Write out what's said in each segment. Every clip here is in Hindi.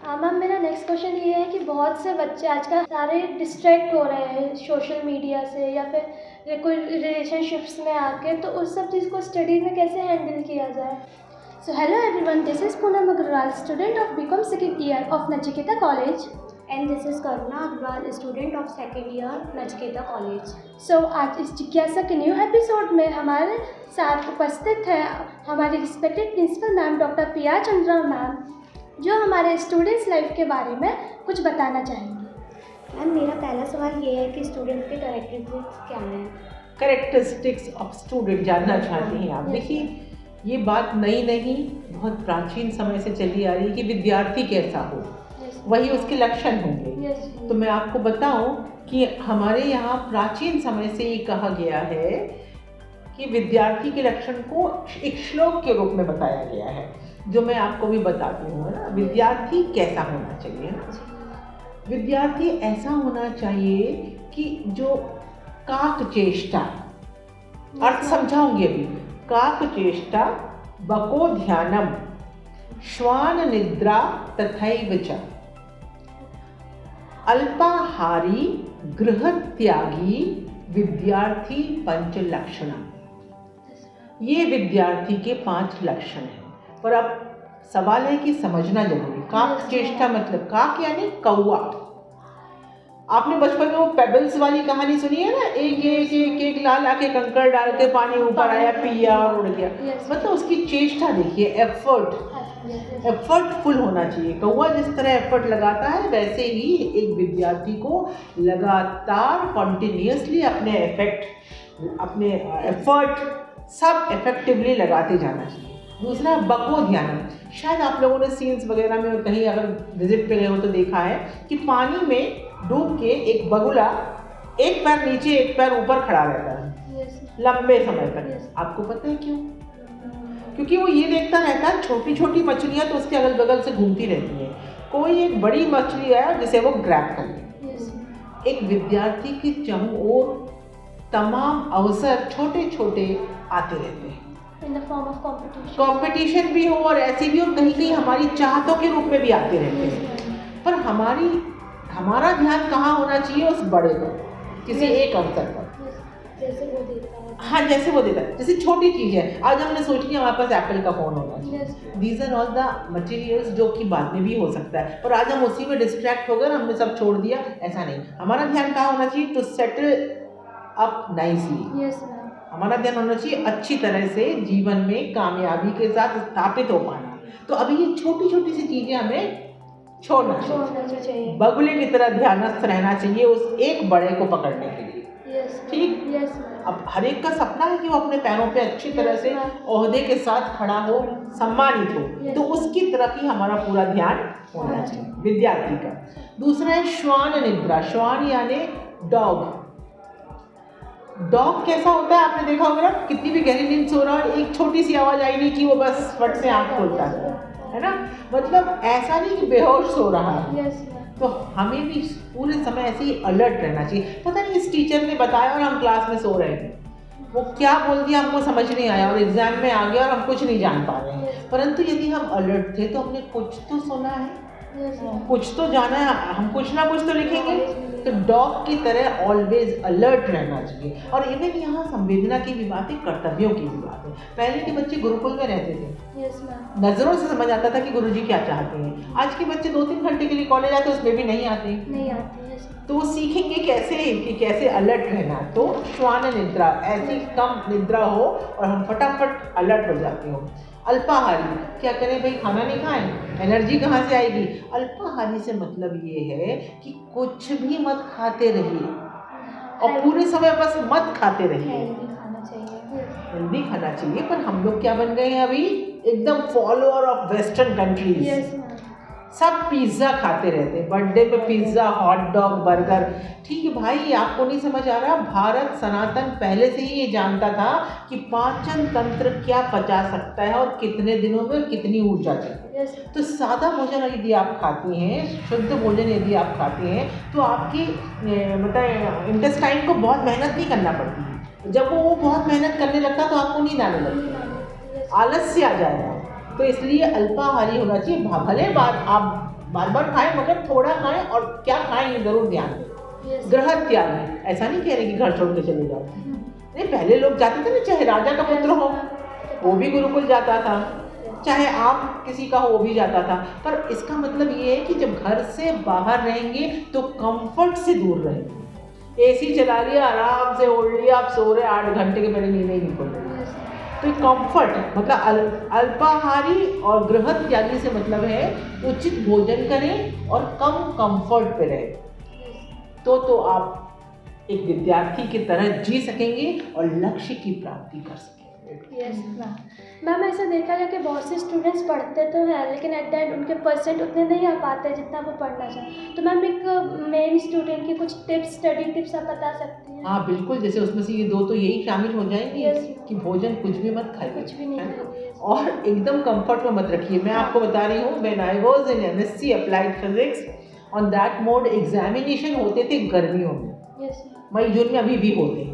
मैम मेरा नेक्स्ट क्वेश्चन ये है कि बहुत से बच्चे आजकल सारे डिस्ट्रैक्ट हो रहे हैं सोशल मीडिया से या फिर कोई रिलेशनशिप्स में आके, तो उस सब चीज़ को स्टडी में कैसे हैंडल किया जाए? So hello everyone, this is Poonam Agrawal, student of BCom second year of Nachiketa college. And this is Karuna Agrawal, student of second year Nachiketa College. सो आज इस जिज्ञासा के न्यू एपिसोड में हमारे साथ उपस्थित है हमारी रिस्पेक्टेड प्रिंसिपल मैम डॉक्टर पिया चंद्रा मैम, जो हमारे स्टूडेंट्स लाइफ के बारे में कुछ बताना चाहेंगी। मैम मेरा पहला सवाल ये है कि स्टूडेंट के कैरेक्टरिस्टिक्स क्या हैं? कैरेक्टरिस्टिक्स ऑफ स्टूडेंट जानना चाहती हैं आप। देखिए, ये बात नई नहीं, बहुत प्राचीन समय से चली आ रही है कि विद्यार्थी कैसा हो, वही उसके लक्षण होंगे। तो मैं आपको बताऊं कि हमारे यहाँ प्राचीन समय से ये कहा गया है कि विद्यार्थी के लक्षण को एक श्लोक के रूप में बताया गया है, जो मैं आपको भी बताती हूँ ना। विद्यार्थी कैसा होना चाहिए ना? विद्यार्थी ऐसा होना चाहिए कि जो काक चेष्टा, अर्थ समझाऊंगी अभी। काक चेष्टा बको ध्यानम श्वान निद्रा तथैव च अल्पाहारी गृहत्यागी विद्यार्थी पंच लक्षण। ये विद्यार्थी के 5 लक्षण हैं। पर अब सवाल है कि समझना जरूरी। काक चेष्टा मतलब काक यानी कौवा। आपने बचपन में वो पेबल्स वाली कहानी सुनी है ना, एक लाल आके कंकड़ डाल के पानी ऊपर आया, पिया और उड़ गया। मतलब उसकी चेष्टा देखिए, एफर्टफुल होना चाहिए। कौवा जिस तरह एफर्ट लगाता है, वैसे ही एक विद्यार्थी को लगातार कॉन्टिन्यूसली अपने एफर्ट सब इफेक्टिवली लगाते जाना चाहिए। दूसरा बको ध्यान। शायद आप लोगों ने सीन्स वगैरह में और कहीं अगर विजिट पे गए हो तो देखा है कि पानी में डूब के एक बगुला एक पैर नीचे एक पैर ऊपर खड़ा रहता है लंबे समय तक। आपको पता है क्यों? क्योंकि वो ये देखता रहता है छोटी छोटी मछलियाँ तो उसके अगल बगल से घूमती रहती हैं, कोई एक बड़ी मछली है जिसे वो ग्रैब कर ले। एक विद्यार्थी की चारों ओर तमाम अवसर छोटे छोटे आते रहते हैं, in the form of competition भी हो और ऐसे भी, और कहीं कहीं हमारी चाहतों के रूप में भी आते रहते हैं। पर हमारा ध्यान कहाँ होना चाहिए? उस बड़े पर, किसी एक अवसर पर, जैसे वो देता है। हाँ, जैसे वो देता है। जैसे छोटी चीज़ है, आज हमने सोच लिया हमारे पास एप्पल का फ़ोन होना चाहिए। These are all the materials जो कि बाद में भी हो सकता है, पर आज हम उसी में डिस्ट्रैक्ट हो गए, हमने सब छोड़ दिया। ऐसा नहीं, हमारा ध्यान कहाँ होना चाहिए? To settle up nicely. हमारा ध्यान होना चाहिए अच्छी तरह से जीवन में कामयाबी के साथ स्थापित हो पाना। तो अभी ये छोटी छोटी सी चीज़ें हमें छोड़ना चाहिए। बगुले की तरह ध्यानस्थ रहना चाहिए उस एक बड़े को पकड़ने के लिए। ठीक। अब हर एक का सपना है कि वो अपने पैरों पे अच्छी तरह से ओहदे के साथ खड़ा हो, सम्मानित हो। तो उसकी तरफ ही हमारा पूरा ध्यान होना चाहिए विद्यार्थी का। दूसरा है श्वान निद्रा। श्वान यानी डॉग। डॉग कैसा होता है आपने देखा होगा ना, कितनी भी गहरी नींद सो रहा है, एक छोटी सी आवाज आई नहीं कि वो बस फट से आँख खोलता है ना। मतलब ऐसा नहीं कि बेहोश सो रहा है। तो हमें भी पूरे समय ऐसे ही अलर्ट रहना चाहिए। पता नहीं इस टीचर ने बताया और हम क्लास में सो रहे थे, वो क्या बोल दिया हमको समझ नहीं आया और एग्जाम में आ गया और हम कुछ नहीं जान पा रहे हैं। परंतु यदि हम अलर्ट थे तो हमने कुछ तो सुना है, कुछ तो जाना है, हम कुछ ना कुछ तो लिखेंगे। तो डॉग की तरह ऑलवेज अलर्ट रहना चाहिए। और इवन यहाँ संवेदना की भी बात है, कर्तव्यों की भी बात है। पहले के बच्चे गुरुकुल में रहते थे, नजरों से समझ आता था कि गुरुजी क्या चाहते हैं। आज के बच्चे 2-3 घंटे के लिए कॉलेज आते, उसमें भी नहीं आते। तो वो सीखेंगे कैसे कि कैसे अलर्ट रहना। तो श्वान निद्रा, ऐसी कम निद्रा हो और हम फटाफट अलर्ट हो जाते हो। अल्पाहारी, क्या करें भाई, खाना नहीं खाएं, एनर्जी कहाँ से आएगी? अल्पाहारी से मतलब ये है कि कुछ भी मत खाते रहिए और पूरे समय बस मत खाते रहिए। हेल्दी खाना चाहिए। पर हम लोग क्या बन गए हैं अभी? एकदम फॉलोअर ऑफ वेस्टर्न कंट्रीज। सब पिज्ज़ा खाते रहते हैं, बर्थडे पे पिज्ज़ा, हॉट डॉग, बर्गर। ठीक है भाई, आपको नहीं समझ आ रहा, भारत सनातन पहले से ही ये जानता था कि पाचन तंत्र क्या पचा सकता है और कितने दिनों में कितनी ऊर्जा चाहिए। तो सादा भोजन यदि आप खाते हैं, शुद्ध भोजन यदि आप खाते हैं, तो आपकी मतलब इंटेस्टाइन को बहुत मेहनत नहीं करना पड़ती है। जब वो बहुत मेहनत करने लगता तो आपको नींद आने लगती, आलस्य आ जाएगा। तो इसलिए अल्पाहारी होना चाहिए। भले बात आप बार बार खाएं मगर थोड़ा खाएं, और क्या खाएं ये जरूर ध्यान दें। Yes. गृह त्यागी, ऐसा नहीं कह रहे कि घर छोड़ के चले जाओ, नहीं, पहले लोग जाते थे ना, चाहे राजा का पुत्र हो वो भी गुरुकुल जाता था, चाहे आप किसी का हो वो भी जाता था। पर इसका मतलब ये है कि जब घर से बाहर रहेंगे तो कंफर्ट से दूर रहेंगे। एसी चला लिया, आराम से ओढ़ लिया, आप सो रहे, 8 घंटे के पहले नींद ही नहीं खुल रही। तो कंफर्ट मतलब अल्पाहारी और गृह त्यागी से मतलब है उचित भोजन करें और कम कंफर्ट पे रहें, तो आप एक विद्यार्थी की तरह जी सकेंगे और लक्ष्य की प्राप्ति कर सकेंगे। यस मैम, ऐसा देखा गया कि बहुत से स्टूडेंट्स पढ़ते तो हैं लेकिन एट द एंड उनके परसेंट उतने नहीं आ पाते जितना वो पढ़ना चाहें। तो मैम एक मेन स्टूडेंट की कुछ टिप्स, स्टडी टिप्स आप बता सकती हैं? हाँ बिल्कुल, जैसे उसमें से ये 2 तो यही शामिल हो जाएंगे Yes. कि भोजन कुछ भी मत खाइए, कुछ भी नहीं खाइए, और एकदम कंफर्ट में मत रखिए। मैं आपको बता रही हूँ, when I was in MSc applied physics, on that mode examination होते थे गर्मियों में, यस मई जून में अभी भी होते हैं।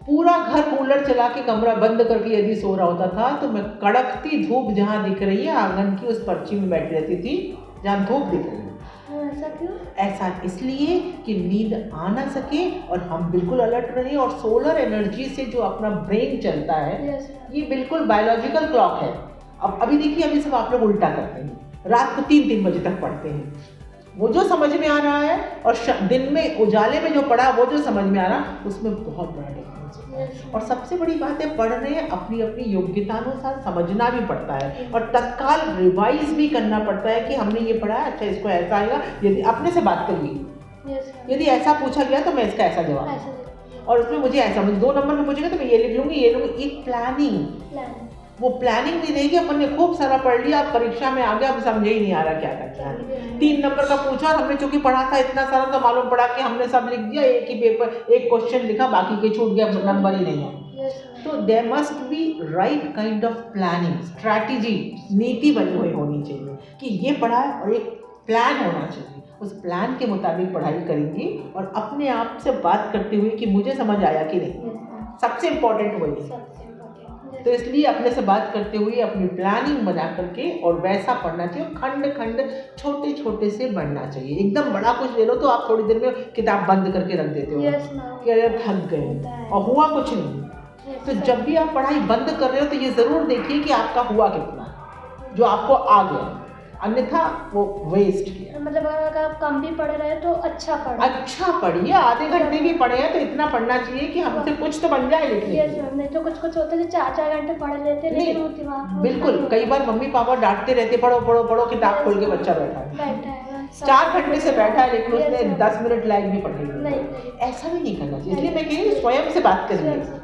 पूरा घर कूलर चला के कमरा बंद करके यदि सो रहा होता था तो मैं कड़कती धूप जहाँ दिख रही है आंगन की उस पर्ची में बैठी रहती थी जहाँ धूप दिख रही है। ऐसा क्यों? ऐसा इसलिए कि नींद आ ना सके और हम बिल्कुल अलर्ट रहे। और सोलर एनर्जी से जो अपना ब्रेन चलता है, यस ये बिल्कुल बायोलॉजिकल क्लॉक है। अब अभी देखिए, अभी सब आप लोग उल्टा करते हैं, रात को 3-3 बजे तक पढ़ते हैं, वो जो समझ में आ रहा है और दिन में उजाले में जो पढ़ा वो जो समझ में आ रहा, उसमें बहुत बड़ा डिफरेंस होता है। और सबसे बड़ी बात है, पढ़ रहे हैं अपनी अपनी योग्यतानुसार समझना भी पड़ता है और तत्काल रिवाइज भी करना पड़ता है कि हमने ये पढ़ा है, अच्छा इसको ऐसा आएगा। यदि अपने से बात करिए, यदि ऐसा पूछा गया तो मैं इसका ऐसा जवाब, और उसमें मुझे ऐसा, मुझे 2 नंबर में पूछेगा तो मैं ये लिख लूँगी, ये लूँगी। एक प्लानिंग, वो प्लानिंग नहीं रहेगी। अपन ने खूब सारा पढ़ लिया, अब परीक्षा में आ गया, अब समझ ही नहीं आ रहा क्या करना है। 3 नंबर का पूछा और हमने चूंकि पढ़ा था इतना सारा तो मालूम पड़ा कि हमने सब लिख दिया, एक ही पेपर, एक क्वेश्चन लिखा, बाकी के छूट गया, नंबर ही नहीं है। तो there must be right kind of planning, strategy, नीति बनी हुई होनी चाहिए कि ये पढ़ा है और एक प्लान होना चाहिए। उस प्लान के मुताबिक पढ़ाई करेंगे और अपने आप से बात करते हुए कि मुझे समझ आया कि नहीं, सबसे इम्पोर्टेंट वही है। तो इसलिए अपने से बात करते हुए अपनी प्लानिंग बना करके और वैसा पढ़ना चाहिए। खंड खंड छोटे छोटे से बढ़ना चाहिए। एकदम बड़ा कुछ ले लो तो आप थोड़ी देर में किताब बंद करके रख देते हो कि अरे थक गए और हुआ कुछ नहीं। तो जब भी आप पढ़ाई बंद कर रहे हो तो ये ज़रूर देखिए कि आपका हुआ कितना, जो आपको आ गया, अन्यथा वो वेस्ट किया। मतलब अगर आप कम भी पढ़ रहे हैं तो अच्छा पढ़िए, आधे घंटे भी पढ़े हैं तो इतना पढ़ना चाहिए कि हमसे कुछ तो बन जाए लिखने के लिए। नहीं तो कुछ होता है 4-4 घंटे पढ़ लेते नहीं, बिल्कुल। कई बार मम्मी पापा डांटते रहते, पढ़ो पढ़ो पढ़ो, किताब खोल के बच्चा बैठा है 4 घंटे से बैठा है लेकिन उसने 10 मिनट लाइक भी पढ़ी नहीं। ऐसा भी नहीं करना चाहिए। इसलिए मैं कह रही हूँ स्वयं से बात करिए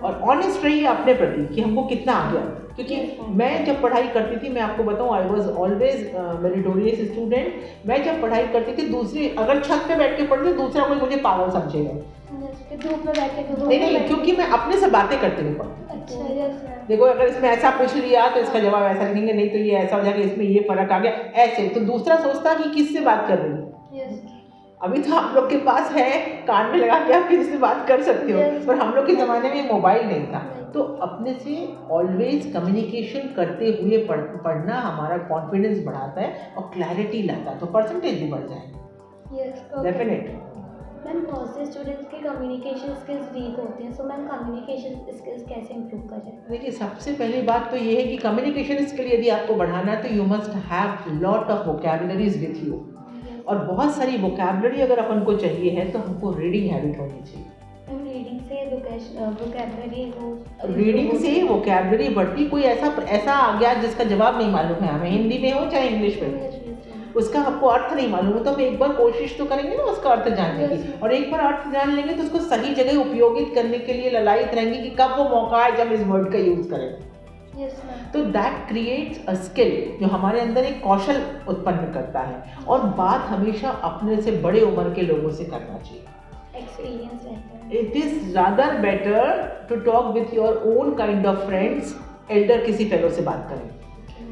और ऑनेस्ट रहिए अपने प्रति कि हमको कितना आ गया। क्योंकि मैं जब पढ़ाई करती थी, मैं आपको बताऊं, I was always meritorious student. मैं जब पढ़ाई करती थी, दूसरी अगर छत पे बैठ के पढ़ती, दूसरा कोई मुझे पागल समझेगा। धूप में बैठ के नहीं, क्योंकि मैं अपने से बातें करते हुए पढ़ती। देखो, अगर इसमें ऐसा पूछ लिया तो इसका जवाब ऐसा लिखेंगे, नहीं तो ये ऐसा हो जाएगा, इसमें ये फर्क आ गया, ऐसे। तो दूसरा सोचता कि किससे बात कर रही है। अभी तो आप लोग के पास है, कान में लगा के आप किसी से बात कर सकते हो, पर हम लोग के ज़माने में मोबाइल नहीं था। तो अपने से ऑलवेज कम्युनिकेशन करते हुए पढ़ना हमारा कॉन्फिडेंस बढ़ाता है और क्लैरिटी लाता है, तो परसेंटेज भी बढ़ जाएगा। डेफिनेट। मैम, बहुत से स्टूडेंट्स के कम्युनिकेशन स्किल्स वीक होते हैं, सो मैम कम्युनिकेशन स्किल्स कैसे इम्प्रूव करें? देखिए, सबसे पहली बात तो ये है कि कम्युनिकेशन स्किल यदि आपको बढ़ाना है तो you must have lot of vocabularies with you. और बहुत सारी वोकैबुलरी अगर अपन को चाहिए है तो हमको रीडिंग हैबिट होनी चाहिए। रीडिंग से वोकैबुलरी बढ़ती। कोई ऐसा आ गया जिसका जवाब नहीं मालूम है हमें, हिंदी में हो चाहे इंग्लिश में, उसका आपको अर्थ नहीं मालूम हो, तो हम एक बार कोशिश तो करेंगे ना उसका अर्थ जानने की। और एक बार अर्थ जान लेंगे तो उसको सही जगह उपयोगित करने के लिए ललायित रहेंगे कि कब वो मौका है जब इस वर्ड का यूज करें। तो दैट क्रिएट्स अ स्किल जो हमारे अंदर एक कौशल उत्पन्न करता है। और बात हमेशा अपने से बड़े उम्र के लोगों से करना चाहिए। एक्सपीरियंस रहता है। It is rather better to talk with your own kind of friends. Elder किसी फेलो से बात करें,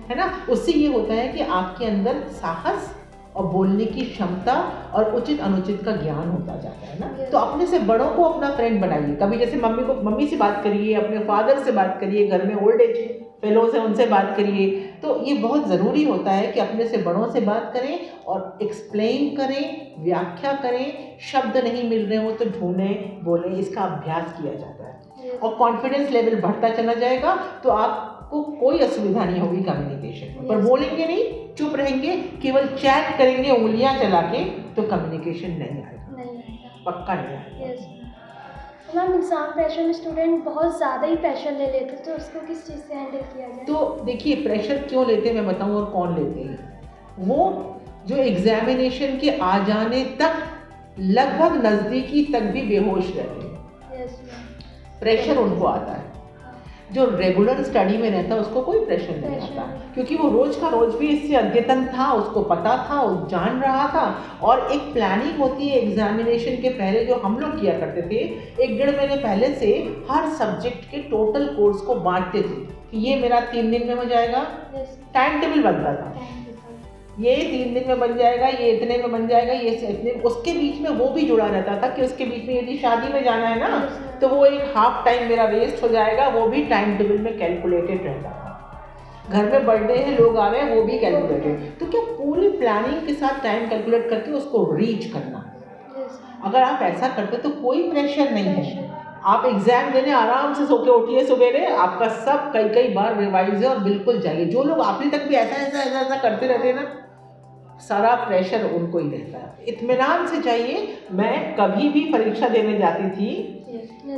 है ना। उससे ये होता है कि आपके अंदर साहस और बोलने की क्षमता और उचित अनुचित का ज्ञान होता जाता है ना। तो अपने से बड़ों को अपना फ्रेंड बनाइए। कभी जैसे मम्मी से बात करिए, अपने फादर से बात करिए, घर में ओल्ड एज फेलो से उनसे बात करिए, तो ये बहुत ज़रूरी होता है कि अपने से बड़ों से बात करें और एक्सप्लेन करें, व्याख्या करें, शब्द नहीं मिल रहे हो तो ढूंढें, बोलें, इसका अभ्यास किया जाता है और कॉन्फिडेंस लेवल बढ़ता चला जाएगा तो आपको कोई असुविधा नहीं होगी कम्युनिकेशन में। पर बोलेंगे नहीं, चुप रहेंगे, केवल चैट करेंगे उंगलियां चला के, तो कम्युनिकेशन नहीं आएगा, पक्का नहीं आएगा। मैम एग्जाम प्रेशर में स्टूडेंट बहुत ज़्यादा ही प्रेशर ले लेते हैं, तो उसको किस चीज़ से हैंडल किया जाए? तो देखिए, प्रेशर क्यों लेते हैं मैं बताऊं और कौन लेते हैं। वो जो एग्जामिनेशन के आ जाने तक लगभग नज़दीकी तक भी बेहोश रहते हैं। प्रेशर उनको आता है। जो रेगुलर स्टडी में रहता है उसको कोई प्रेशर नहीं आता, क्योंकि वो रोज का रोज भी इससे अद्यतन था, उसको पता था, वो जान रहा था। और एक प्लानिंग होती है एग्जामिनेशन के पहले जो हम लोग किया करते थे, 1-1.5 महीने पहले से हर सब्जेक्ट के टोटल कोर्स को बांटते थे कि ये मेरा 3 दिन में हो जाएगा, टाइम टेबल बनता था, ये 3 दिन में बन जाएगा, ये इतने में बन जाएगा, ये इतने। उसके बीच में वो भी जुड़ा रहता था कि उसके बीच में यदि शादी में जाना है ना, तो वो एक हाफ टाइम मेरा वेस्ट हो जाएगा, वो भी टाइम टेबल में कैलकुलेटेड रहता था। घर में बर्थडे है, लोग आ रहे हैं, वो भी कैलकुलेटेड। तो क्या पूरी प्लानिंग के साथ टाइम कैलकुलेट करके उसको रीच करना। अगर आप ऐसा करते तो कोई प्रेशर नहीं है। आप एग्जाम देने आराम से सो के उठिए सवेरे, आपका सब कई बार रिवाइज है और बिल्कुल जाइए। जो लोग आखिरी तक भी ऐसा करते रहते हैं ना, सारा प्रेशर उनको ही रहता है। इत्मीनान से जाइए। मैं कभी भी परीक्षा देने जाती थी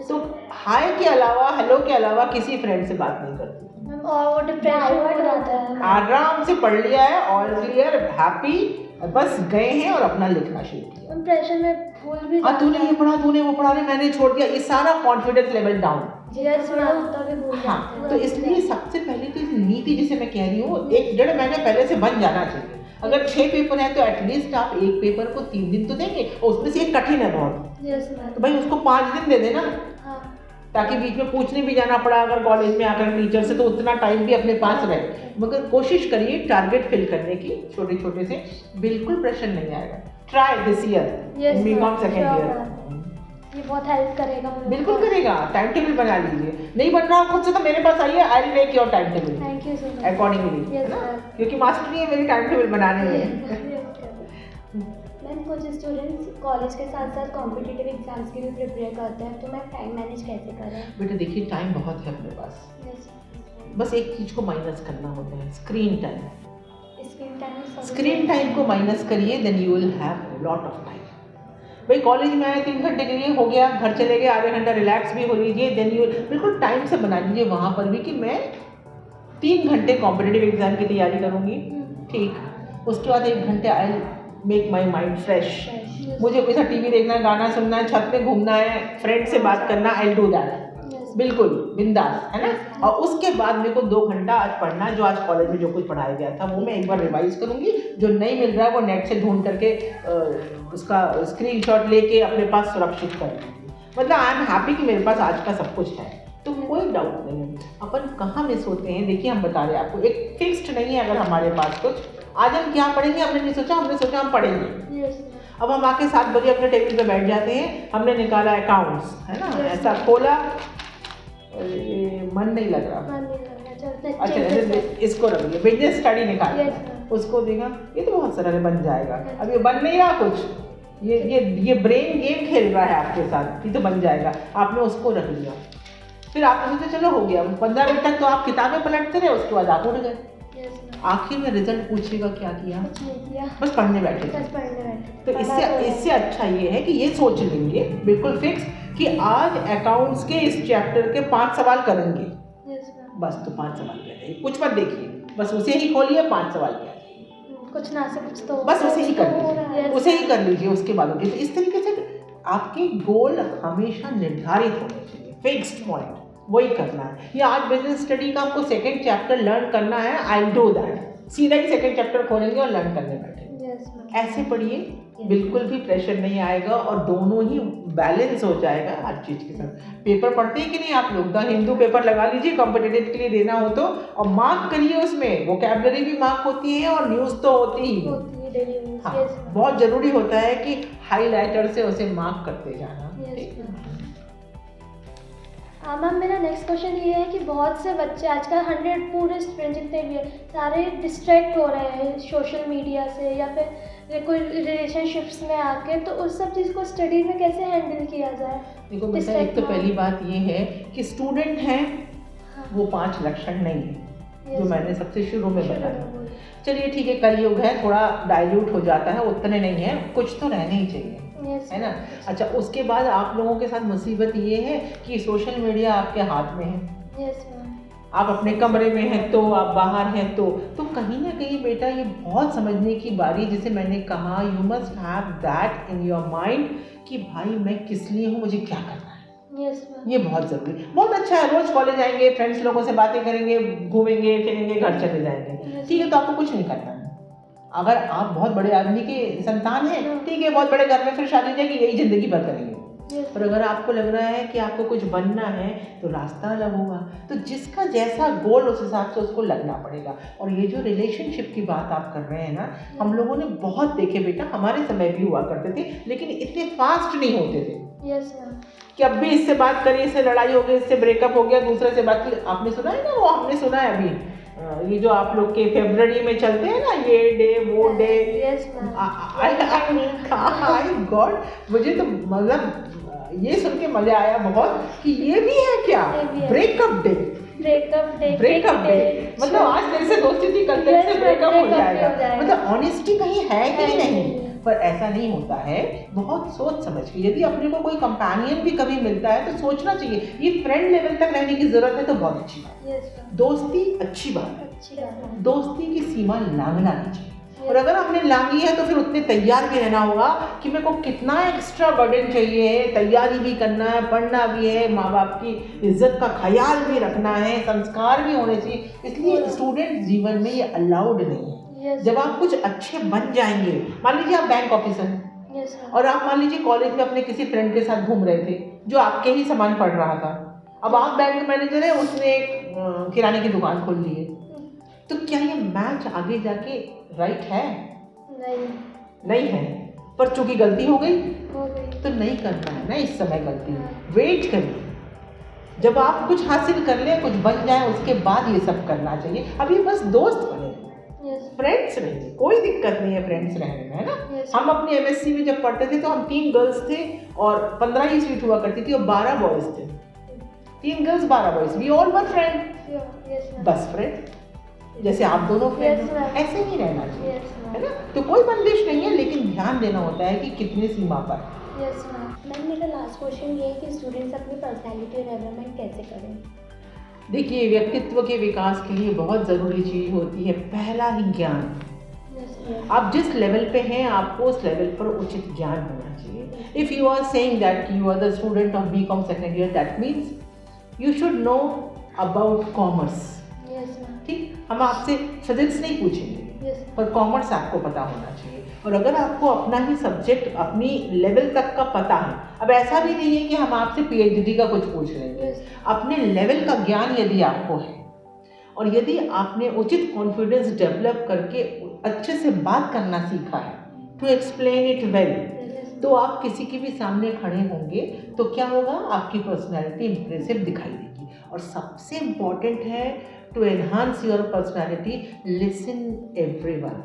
तो हाय के अलावा, हेलो के अलावा किसी फ्रेंड से बात नहीं करती। और डिप्रेशन हो जाता है। आराम से पढ़ लिया है, ऑल क्लियर, हैप्पी, बस गए हैं और अपना लिखना शुरू किया। प्रेशर में भूल भी जाता है। तूने ये पढ़ा, तूने वो पढ़ा, मैंने छोड़ दिया, ये सारा कॉन्फिडेंस लेवल डाउन। हाँ, तो इसलिए सबसे पहले तो इस नीति जिसे मैं कह रही हूँ 1-1.5 महीने पहले से बन जाना चाहिए। अगर 6 पेपर है तो एटलीस्ट आप एक पेपर को 3 दिन तो देंगे, और उसमें से एक कठिन है बहुत, तो भाई उसको 5 दिन दे देना, ताकि बीच में पूछने भी जाना पड़ा अगर कॉलेज में आकर टीचर से, तो उतना टाइम भी अपने पास रहे। मगर कोशिश करिए टारगेट फिल करने की, छोटे से। बिल्कुल प्रेशर नहीं आएगा। Try this year, BCom second year, ये बहुत हेल्प करेगा। बिल्कुल करेगा। टाइम टेबल बना लीजिए, नहीं बन रहा खुद से तो मेरे पास आइए, I will make your time table thank you so much accordingly, है ना, क्योंकि मास्टरी है मेरी टाइम टेबल बनाने में। मैम कुछ स्टूडेंट्स कॉलेज के साथ साथ कॉम्पिटिटिव एग्जाम्स के भी प्रिपेयर करते हैं, तो मैं टाइम मैनेज कैसे करें? बेटा देखिए, टाइम बहुत है अपने पास, बस एक चीज़ को माइनस करना होता है, स्क्रीन टाइम। स्क्रीन टाइम को माइनस करिए, then you will have lot of time. भाई कॉलेज में आए 3 घंटे के लिए, हो गया, घर चले गए, आधे घंटा रिलैक्स भी हो लीजिए, देन यू बिल्कुल टाइम से बना लीजिए वहाँ पर भी कि मैं 3 घंटे कॉम्पिटिटिव एग्जाम की तैयारी करूँगी, ठीक। उसके बाद 1 घंटे I make my mind fresh. मुझे कोई सा टीवी देखना है, गाना सुनना है, छत पे घूमना है, फ्रेंड से बात करना, आई डू दैट, बिल्कुल बिंदास, है ना। और उसके बाद मेरे को 2 घंटा आज पढ़ना है, जो आज कॉलेज में जो कुछ पढ़ाया गया था वो मैं एक बार रिवाइज करूँगी। जो नहीं मिल रहा है वो नेट से ढूंढ करके उसका स्क्रीनशॉट लेके अपने पास सुरक्षित कर लूँगी। मतलब आई एम हैप्पी कि मेरे पास आज का सब कुछ है, तो कोई डाउट नहीं है। अपन कहाँ मिस होते हैं, देखिए हम बता रहे हैं आपको, एक फिक्स्ड नहीं है अगर हमारे पास कुछ। आज हम क्या पढ़ेंगे हमने नहीं सोचा, हमने सोचा हम पढ़ेंगे। अब हम आके 7 बजे अपने टेबल पे बैठ जाते हैं, हमने निकाला अकाउंट्स, है ना, ऐसा खोला, मन नहीं लग रहा, अच्छा इसको रख लिया, बिजनेस स्टडी निकाल, उसको देखा, ये तो बहुत सरल बन जाएगा। अब ये बन नहीं रहा कुछ, ये ब्रेन गेम खेल रहा है आपके साथ, ये तो बन जाएगा, आपने उसको रख लिया। फिर आपने सोचा चलो हो गया, 15 मिनट तक तो आप किताबें पलटते रहे, उसके बाद आप उठ गए। आखिर में रिजल्ट पूछेगा क्या किया, बस पढ़ने बैठे थे। तो इससे अच्छा ये है कि ये सोच लेंगे बिल्कुल फिक्स कि आज अकाउंट्स के इस चैप्टर के 5 सवाल करेंगे, बस। तो 5 सवाल क्या, कुछ मत देखिए, बस उसे ही खोलिए, 5 सवाल क्या, कुछ ना से कुछ तो बस उसे ही कर लीजिए, उसे ही कर लीजिए। उसके बाद तो इस तरीके से आपके गोल हमेशा निर्धारित होने चाहिए, फिक्स्ड पॉइंट, वही करना है। या आज बिजनेस स्टडी का आपको 2nd चैप्टर लर्न करना है, आई डू दैट, सीधा ही 2nd चैप्टर खोलेंगे और लर्न करने बैठेंगे। ऐसे पढ़िए, बिल्कुल भी प्रेशर नहीं आएगा और दोनों ही बैलेंस हो जाएगा हर चीज़ के साथ। पेपर पढ़ते हैं कि नहीं आप लोग? द हिंदू पेपर लगा लीजिए, कॉम्पिटिटिव के लिए देना हो तो, और मार्क करिए, उसमें वोकैबुलरी भी मार्क होती है और न्यूज़ तो होती ही है। हाँ, बहुत ज़रूरी होता है कि हाईलाइटर से उसे मार्क करते जाना। हाँ मैम, मेरा नेक्स्ट क्वेश्चन ये है कि बहुत से बच्चे आजकल 100 पूरे स्टूडेंट जितने भी हैं सारे डिस्ट्रैक्ट हो रहे हैं सोशल मीडिया से या फिर कोई रिलेशनशिप्स में आके, तो उस सब चीज़ को स्टडी में कैसे हैंडल किया जाए? देखो बेटा, एक तो पहली बात ये है कि स्टूडेंट हैं वो 5 लक्षण नहीं है जो मैंने सबसे शुरू में बताया। चलिए ठीक है, कलयुग है, थोड़ा डाइल्यूट हो जाता है, उतने नहीं है, कुछ तो रहने ही चाहिए, है ना। अच्छा, उसके बाद आप लोगों के साथ मुसीबत ये है कि सोशल मीडिया आपके हाथ में है। आप अपने कमरे में हैं तो, आप बाहर हैं तो कहीं ना कहीं बेटा ये बहुत समझने की बारी, जिसे मैंने कहा you must have that in your mind कि भाई मैं किस लिए हूँ, मुझे क्या करना है। ये बहुत ज़रूरी, बहुत अच्छा है। रोज़ कॉलेज आएंगे, फ्रेंड्स लोगों से बातें करेंगे, घूमेंगे फिरेंगे, घर चले जाएंगे, ठीक है, तो आपको कुछ नहीं करना है। अगर आप बहुत बड़े आदमी के संतान हैं, ठीक है, बहुत बड़े घर में फिर शादी जाएगी, यही ज़िंदगी भर करेंगे। और अगर आपको लग रहा है कि आपको कुछ बनना है तो रास्ता अलग होगा, तो जिसका जैसा गोल उस हिसाब से उसको लगना पड़ेगा। और ये जो रिलेशनशिप की बात आप कर रहे हैं ना, हम लोगों ने बहुत देखे बेटा, हमारे समय भी हुआ करते थे, लेकिन इतने फास्ट नहीं होते थे। कि अब भी इससे बात करी, इससे लड़ाई हो गई, इससे ब्रेकअप हो गया, दूसरे से बात की। आपने सुना है ना, वो हमने सुना है अभी ये जो आप लोग के फरवरी में चलते हैं ना, ये डे वो डे, आई गॉड, मुझे तो मतलब ये सुन के मजा आया बहुत कि ये भी है क्या, ब्रेकअप डे। मतलब आज मेरे से दोस्ती थी, कल तेरे से ब्रेकअप हो जाएगा। मतलब ऑनेस्टी कहीं है कि नहीं, पर ऐसा नहीं होता है। बहुत सोच समझ के, यदि अपने को कोई कंपेनियन भी कभी मिलता है तो सोचना चाहिए, ये फ्रेंड लेवल तक रहने की जरूरत है तो बहुत अच्छी बात, दोस्ती अच्छी बात है, दोस्ती की सीमा लांघना नहीं चाहिए। और अगर हमने लांघी है तो फिर उतने तैयार भी रहना होगा कि मेरे को कितना एक्स्ट्रा बर्डन चाहिए, तैयारी भी करना है, पढ़ना भी है, माँ बाप की इज्जत का ख्याल भी रखना है, संस्कार भी होने चाहिए। इसलिए स्टूडेंट जीवन में ये अलाउड नहीं है। जब आप कुछ अच्छे बन जाएंगे, मान लीजिए आप बैंक ऑफिसर हैं और आप मान लीजिए कॉलेज में अपने किसी फ्रेंड के साथ घूम रहे थे जो आपके ही सामान पढ़ रहा था, अब आप बैंक मैनेजर हैं, उसने एक किराने की दुकान खोल ली है, तो क्या ये मैच आगे जाके राइट है? नहीं है। पर चूंकि गलती हो गई तो नहीं करना है ना इस समय गलती। वेट करिए, जब आप कुछ हासिल कर लें, कुछ बन जाए, उसके बाद ये सब करना चाहिए। अभी बस दोस्त बने, फ्रेंड्स नहीं, कोई दिक्कत नहीं है फ्रेंड्स रहने में, है ना। हम अपने एमएससी में जब पढ़ते थे तो हम 3 गर्ल्स थे और 15 ही सीट हुआ करती थी और 12 बॉयज थे। 3 girls 12 boys, we all were friend, बस फ्रेंड, जैसे आप दोनों फ्रेंड हो, ऐसे ही रहना चाहिए, है ना। तो कोई बंदिश नहीं है, लेकिन ध्यान देना होता है कि कितनी सीमा पर। मैम, मेरा लास्ट क्वेश्चन ये है कि स्टूडेंट्स अपनी पर्सनैलिटी डेवलपमेंट कैसे करें? देखिए, व्यक्तित्व के विकास के लिए बहुत ज़रूरी चीज़ होती है पहला ही ज्ञान। आप जिस लेवल पे हैं आपको उस लेवल पर उचित ज्ञान होना चाहिए। If you are saying that you are the student of BCom second year, that means you should know about commerce. ठीक, हम आपसे फिजिक्स नहीं पूछेंगे, पर कॉमर्स आपको पता होना चाहिए। और अगर आपको अपना ही सब्जेक्ट अपनी लेवल तक का पता है, अब ऐसा भी नहीं है कि हम आपसे पीएचडी का कुछ पूछ लेंगे, अपने लेवल का ज्ञान यदि आपको है और यदि आपने उचित कॉन्फिडेंस डेवलप करके अच्छे से बात करना सीखा है, टू एक्सप्लेन इट वेल, तो आप किसी के भी सामने खड़े होंगे तो क्या होगा, आपकी पर्सनैलिटी इंप्रेसिव दिखाई देगी। और सबसे इम्पॉर्टेंट है to enhance your personality, listen everyone.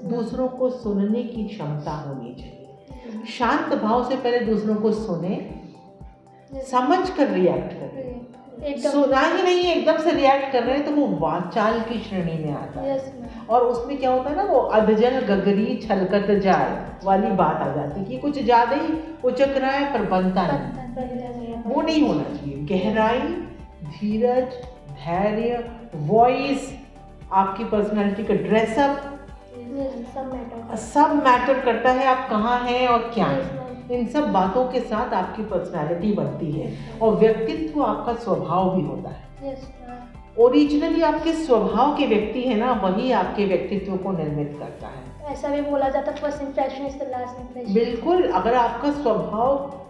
दूसरों को सुनने की क्षमता होनी चाहिए। शांत भाव से पहले दूसरों को सुने, समझ कर रिएक्ट करें। सुना ही नहीं है, एकदम से रिएक्ट कर रहे हैं तो वो वाचाल की श्रेणी में आता है। और उसमें क्या होता है ना, वो अधजल गगरी छलकत जाए वाली बात आ जाती है कि कुछ ज़्यादा ही उचक रहा है पर बनता नहीं, वो नहीं होना चाहिए। गहराई, धीरज, धैर्य, वॉइस, आपकी पर्सनालिटी का ड्रेसअप, सब मैटर करता है। आप कहाँ हैं और क्या हैं, इन सब बातों के साथ आपकी पर्सनालिटी बनती है। और व्यक्तित्व आपका स्वभाव भी होता है। ओरिजिनली आपके स्वभाव के व्यक्ति है ना, वही आपके व्यक्तित्व को निर्मित करता है। ऐसा भी बोला जाता है, first impression is the last impression. बिल्कुल, अगर आपका स्वभाव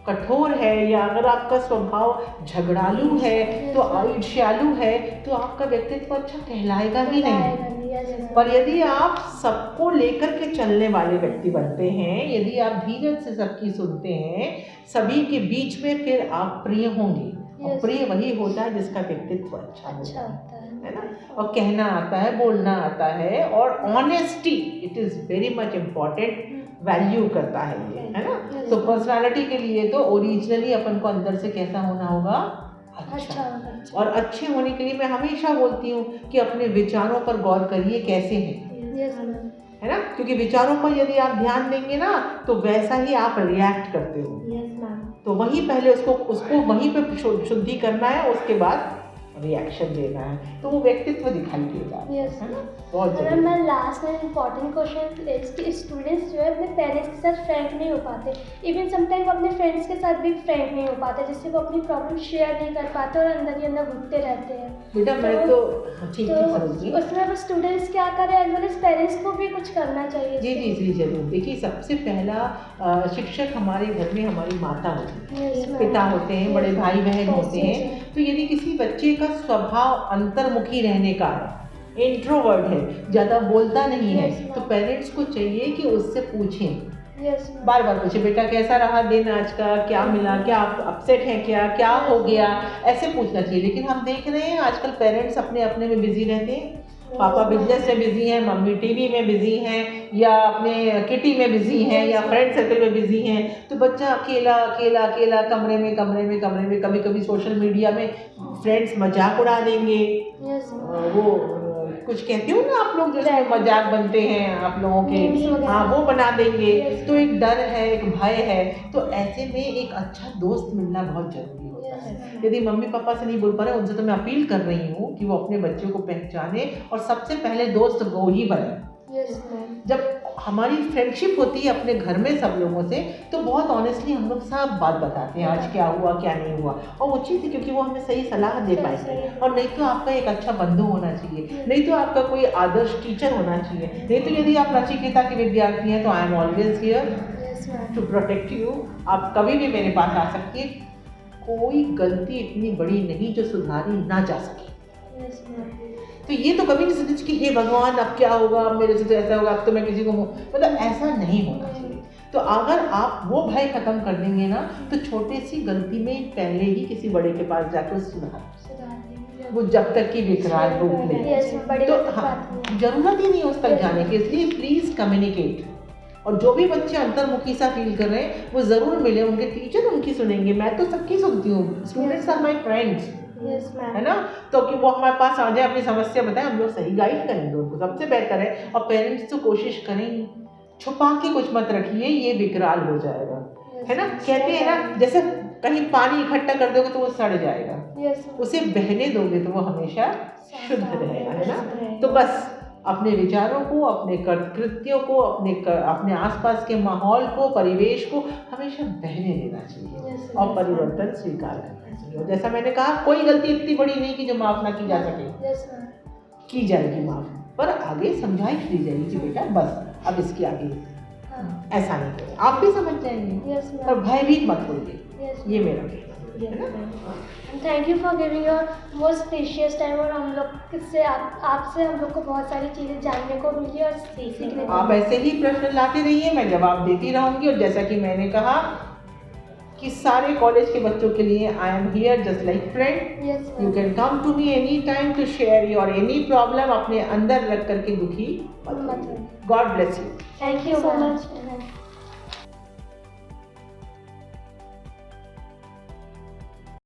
कठोर है या अगर आपका स्वभाव झगड़ालू है तो ईर्ष्यालु है, तो आपका व्यक्तित्व अच्छा कहलाएगा ही नहीं। पर यदि आप सबको लेकर के चलने वाले व्यक्ति बनते हैं, यदि आप धीरज से सबकी सुनते हैं, सभी के बीच में फिर आप प्रिय होंगे। और Yes. प्रिय वही होता है जिसका व्यक्तित्व अच्छा अच्छा होता होता है। है ना, और कहना आता है, बोलना आता है, और honesty it is very much important, value करता है ये, है ना। Yes. तो पर्सनालिटी के लिए तो ओरिजिनली अपन को अंदर से कैसा होना होगा, अच्छा अच्छा। और अच्छे होने के लिए मैं हमेशा बोलती हूँ कि अपने विचारों पर गौर करिए कैसे हैं, यस मैम, है ना, क्योंकि विचारों पर यदि आप ध्यान देंगे ना तो वैसा ही आप रिएक्ट करते हो। Yes ma'am. तो वहीं पहले उसको वहीं पे शुद्धि करना है, उसके बाद रिएक्शन देना है, तो वो व्यक्तित्व दिखाई देगा, Yes. है ना, बहुत मैम जरूरी। मैं लास्ट में इम्पॉर्टेंट क्वेश्चन इज कि स्टूडेंट्स जो है अपने पेरेंट्स के साथ फ्रैंक नहीं हो पाते, इवन समटाइम वो अपने फ्रेंड्स के साथ भी फ्रैंक नहीं हो पाते, जिससे वो अपनी प्रॉब्लम शेयर नहीं कर पाते और अंदर ही अंदर घुटते रहते हैं। बेटा मैं तो ठीक समझ गई। उसमें वो स्टूडेंट्स क्या करें, एज वेल एज पेरेंट्स को भी कुछ करना चाहिए। जी जी जी जरूर। देखिए सबसे पहला शिक्षक हमारे घर में हमारी माता होती है, Yes, ma'am. पिता होते हैं, बड़े भाई बहन Yes, होते yes, हैं। तो यदि किसी बच्चे का स्वभाव अंतर्मुखी रहने का है, इंट्रोवर्ट है, ज़्यादा बोलता नहीं है, Yes, ma'am. तो पेरेंट्स को चाहिए कि उससे पूछें, यस मैम, बार बार पूछे, बेटा कैसा रहा दिन आज का, क्या मिला, क्या आप अपसेट हैं, क्या हो गया, ऐसे पूछना चाहिए। लेकिन हम देख रहे हैं आजकल पेरेंट्स अपने अपने में बिजी रहते हैं, पापा बिजनेस में बिजी हैं, मम्मी टीवी में बिजी हैं, या अपने किटी में बिजी हैं, या फ्रेंड सर्कल में बिजी हैं। तो बच्चा अकेला अकेला अकेला कमरे में कभी कभी सोशल मीडिया में फ्रेंड्स मजाक उड़ा देंगे, यस वो कुछ कहते हो ना आप लोग, जिसमें मजाक बनते हैं आप लोगों के, Memes वगैरह। हाँ वो बना देंगे। Yes. तो एक डर है, एक भय है, तो ऐसे में एक अच्छा दोस्त मिलना बहुत जरूरी होता है। Yes. यदि मम्मी पापा से नहीं बोल पा रहे, उनसे तो मैं अपील कर रही हूँ कि वो अपने बच्चे को पहचाने और सबसे पहले दोस्त वो ही बने। यस मैम, जब हमारी फ्रेंडशिप होती है अपने घर में सब लोगों से, तो बहुत ऑनेस्टली हम लोग सब बात बताते हैं, आज क्या हुआ क्या नहीं हुआ, और उचित है क्योंकि वो हमें सही सलाह दे पाएंगे। और नहीं तो आपका एक अच्छा बंधु होना चाहिए, नहीं तो आपका कोई आदर्श टीचर होना चाहिए, नहीं तो यदि आप नचिकेता के विद्यार्थी हैं तो I am always here yes ma'am, to protect you. आप कभी भी मेरे पास आ सकती है, कोई गलती इतनी बड़ी नहीं जो सुधारी ना जा सके। यस मैम, तो ये तो कभी नहीं सोची कि हे भगवान अब क्या होगा, अब मेरे से तो ऐसा होगा, अब तो मैं किसी को मतलब ऐसा नहीं होना चाहिए। तो अगर आप वो भय खत्म कर देंगे ना, तो छोटी सी गलती में पहले ही किसी बड़े के पास जाकर सुधार, वो जब तक कि विकराल रूप ले। यस बड़ी तो बात हाँ, नहीं। जरूरत ही नहीं उस तक जाने की, इसलिए प्लीज कम्युनिकेट। और जो भी बच्चे अंतर्मुखी सा फील कर रहे हैं वो जरूर मिले, उनके टीचर उनकी सुनेंगे, मैं तो सबकी सुनती हूँ, students are my friends, yes ma'am, है ना। तो कि वो हमारे पास आ जाए, अपनी समस्या बताएं, हम लोग सही गाइड करेंगे उनको, सबसे बेहतर है। और पेरेंट्स तो कोशिश करें, छुपा के कुछ मत रखिए, ये विकराल हो जाएगा, है ना। कहते हैं ना, जैसे कहीं पानी इकट्ठा कर दोगे तो वो सड़ जाएगा, यस उसे बहने दोगे तो वो हमेशा शुद्ध रहेगा, है ना। तो बस अपने विचारों को, अपने कृत्यों को, अपने आसपास के माहौल को, परिवेश को हमेशा बहने देना चाहिए और परिवर्तन स्वीकार करना चाहिए। और जैसा मैंने कहा, कोई गलती इतनी बड़ी नहीं कि जो माफ ना की जा सके, यस मैम, की जाएगी माफ, पर आगे समझाइश दी जाएगी कि बेटा बस अब इसके आगे हाँ, ऐसा नहीं करें, आप भी समझ जाएंगे यस और मैम, भयभीत मत होइए, यस ये मेरा कहना है ना। Thank you for giving your most precious time. और हम लोग से आपसे हम लोग को बहुत सारी चीज़ें जानने को मिली और सीखने को आप ऐसे ही प्रश्न लाते रहिए, मैं जवाब देती रहूंगी। और जैसा कि मैंने कहा कि सारे कॉलेज के बच्चों के लिए I am here just like friend, yes you can come to me any time to share your any problem, अपने अंदर रख करके दुखी मत होइए। God bless you. Thank you so much.